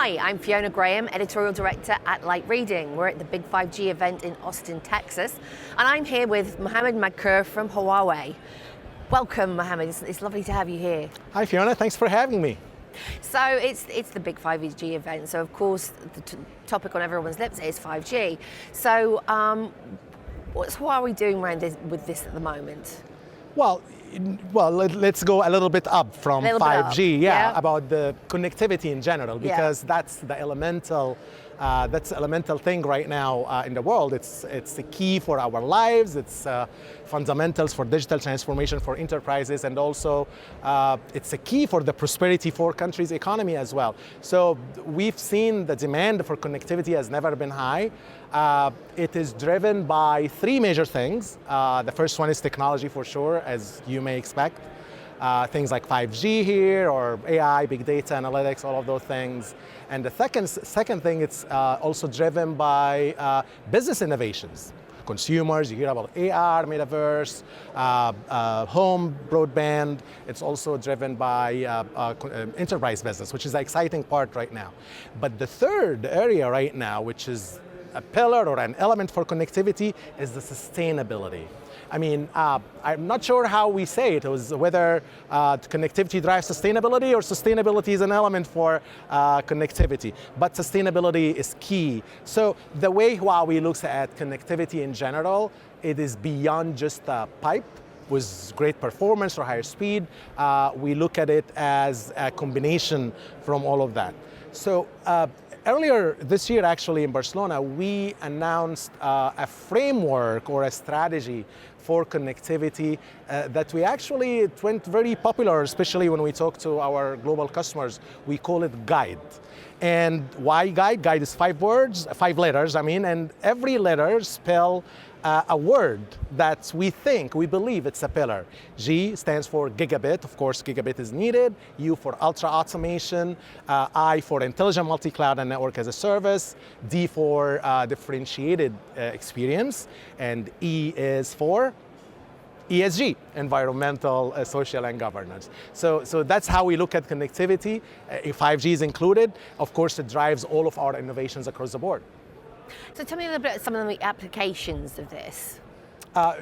Hi, I'm Fiona Graham, Editorial Director at Light Reading. We're at the big 5G event in Austin, Texas, and I'm here with Mohammed Madkur from Huawei. Welcome, Mohammed. It's lovely to have you here. Hi, Fiona. Thanks for having me. So it's the big 5G event, so of course the topic on everyone's lips is 5G. So what's Huawei doing with this at the moment? Well, let's go a little bit up from 5G, yeah, about the connectivity in general, because that's the elemental thing right now in the world. It's the key for our lives. It's fundamentals for digital transformation for enterprises, and also it's a key for the prosperity for countries' economy as well. So we've seen the demand for connectivity has never been high. It is driven by three major things. The first one is technology, for sure, as you may expect. Things like 5G here, or AI, big data analytics, all of those things. And the second thing, it's also driven by business innovations. Consumers, you hear about AR, metaverse, home broadband. It's also driven by enterprise business, which is the exciting part right now. But the third area right now, which is a pillar or an element for connectivity, is the sustainability. I mean, I'm not sure how we say it, whether connectivity drives sustainability or sustainability is an element for connectivity, but sustainability is key. So the way Huawei looks at connectivity in general, it is beyond just a pipe with great performance or higher speed. We look at it as a combination from all of that. So earlier this year, actually, in Barcelona, we announced a framework or a strategy for connectivity that it went very popular, especially when we talk to our global customers. We call it GUIDE. And why GUIDE? GUIDE is 5 letters, and every letter spell a word that we believe it's a pillar. G stands for gigabit. Of course, gigabit is needed. U for ultra automation. I for intelligent multi-cloud and network as a service. D for differentiated experience. And E is for ESG, environmental, social, and governance. So that's how we look at connectivity. If 5G is included, of course, it drives all of our innovations across the board. So tell me a little bit about some of the applications of this.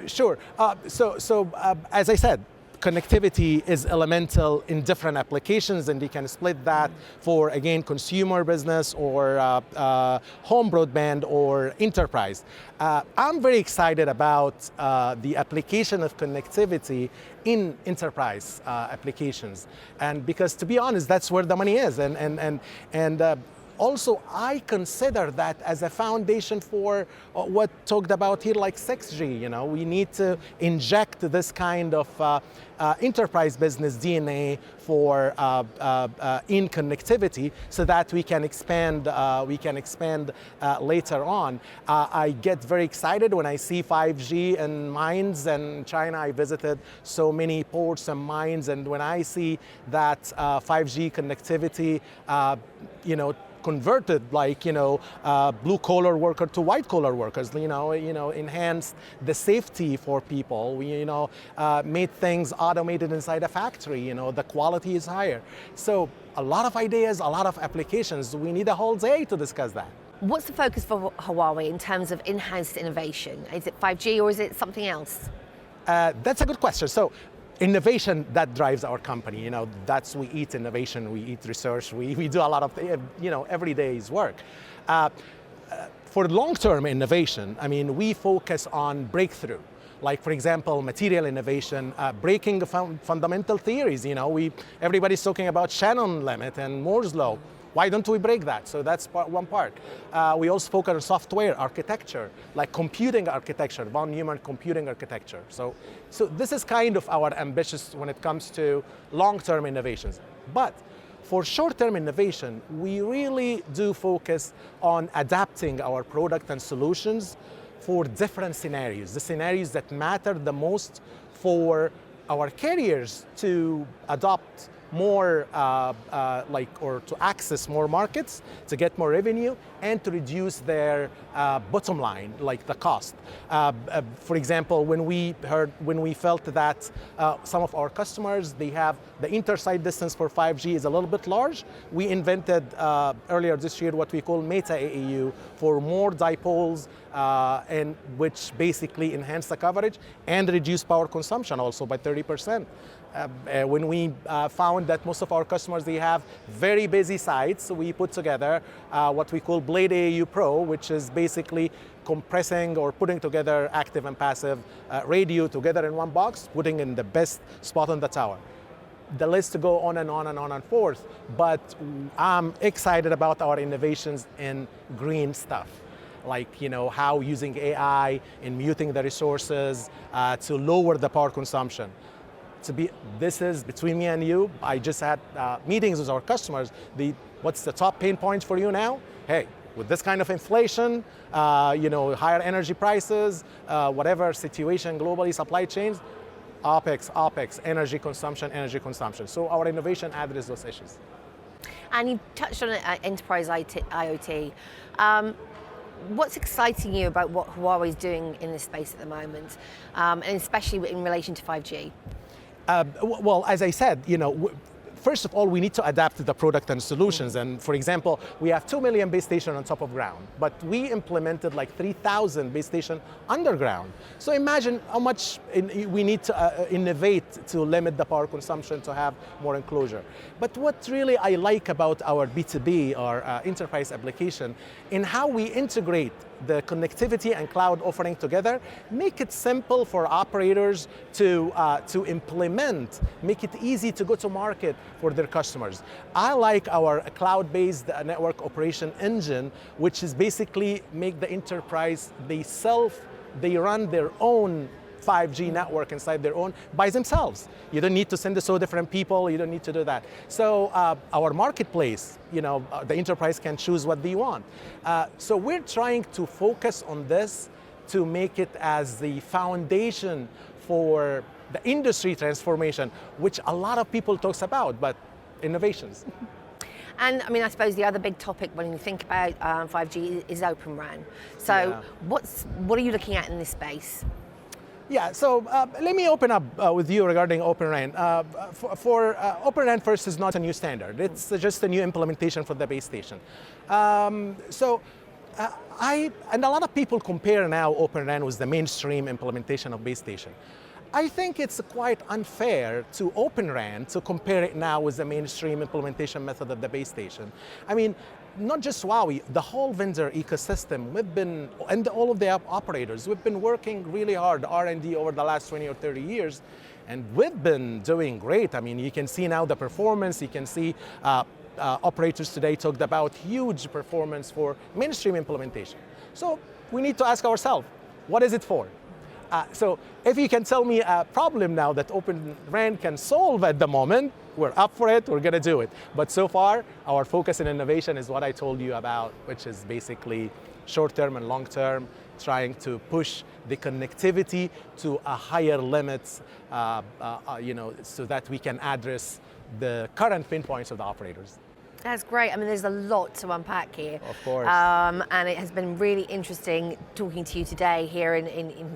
Sure. As I said, connectivity is elemental in different applications, and you can split that for, again, consumer business or home broadband or enterprise. I'm very excited about the application of connectivity in enterprise applications, and because, to be honest, that's where the money is, also, I consider that as a foundation for what talked about here, like 6G. We need to inject this kind of enterprise business DNA for in connectivity, so that we can expand. Later on. I get very excited when I see 5G in mines, and China. I visited so many ports and mines, and when I see that 5G connectivity, converted, like, blue-collar worker to white-collar workers, enhanced the safety for people, made things automated inside a factory, the quality is higher. So a lot of ideas, a lot of applications. We need a whole day to discuss that. What's the focus for Huawei in terms of in-house innovation? Is it 5G or is it something else? That's a good question. So innovation, that drives our company. We eat innovation, we eat research, we do a lot of, every day's work. For long-term innovation, we focus on breakthrough. Like, for example, material innovation, breaking fundamental theories. Everybody's talking about Shannon limit and Moore's law. Why don't we break that? So that's one part. We also focus on software architecture, like computing architecture, von Neumann computing architecture. So this is kind of our ambitious when it comes to long-term innovations. But for short-term innovation, we really do focus on adapting our product and solutions for different scenarios, the scenarios that matter the most for our carriers to adopt more, or to access more markets, to get more revenue, and to reduce their bottom line, like the cost. For example, when we felt that some of our customers, they have the intersite distance for 5G is a little bit large, we invented earlier this year what we call Meta AAU for more dipoles, and which basically enhance the coverage and reduce power consumption also by 30%. When we found that most of our customers, they have very busy sites, so we put together what we call Blade AAU Pro, which is basically compressing or putting together active and passive radio together in one box, putting in the best spot on the tower. The list go on and on and on and forth, but I'm excited about our innovations in green stuff. Like, how using AI in muting the resources to lower the power consumption. This is between me and you. I just had meetings with our customers. What's the top pain points for you now? Hey, with this kind of inflation, higher energy prices, whatever situation globally, supply chains, OpEx, energy consumption. So our innovation addresses those issues. And you touched on enterprise IoT. What's exciting you about what Huawei is doing in this space at the moment, and especially in relation to 5G? Well, as I said, first of all, we need to adapt to the product and solutions. And for example, we have 2 million base stations on top of ground, but we implemented like 3,000 base stations underground. So imagine how much we need to innovate to limit the power consumption to have more enclosure. But what really I like about our B2B or enterprise application in how we integrate the connectivity and cloud offering together, make it simple for operators to implement, make it easy to go to market for their customers. I like our cloud-based network operation engine, which is basically make the enterprise, they run their own 5G network inside their own by themselves. You don't need to send it to different people, you don't need to do that. So our marketplace, the enterprise can choose what they want. So we're trying to focus on this to make it as the foundation for the industry transformation, which a lot of people talks about, but innovations. And I suppose the other big topic when you think about 5G is OpenRAN. So Yeah. what are you looking at in this space? Yeah, so let me open up with you regarding OpenRAN. For OpenRAN first is not a new standard. It's just a new implementation for the base station. And a lot of people compare now OpenRAN with the mainstream implementation of base station. I think it's quite unfair to OpenRAN to compare it now with the mainstream implementation method of the base station. Not just Huawei, the whole vendor ecosystem, and all of the operators, we've been working really hard, R&D over the last 20 or 30 years, and we've been doing great. You can see now the performance, you can see operators today talked about huge performance for mainstream implementation. So we need to ask ourselves, what is it for? So if you can tell me a problem now that OpenRAN can solve at the moment, we're up for it, we're going to do it. But so far, our focus and innovation is what I told you about, which is basically short-term and long-term, trying to push the connectivity to a higher limits, so that we can address the current pain points of the operators. That's great. There's a lot to unpack here. Of course. And it has been really interesting talking to you today here in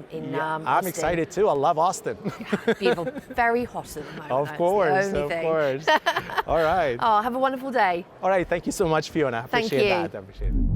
Yeah, Austin. I'm excited too. I love Austin. Beautiful. Very hot at the moment. Of course. All right. Oh, have a wonderful day. All right. Thank you so much, Fiona. I appreciate that. I appreciate it.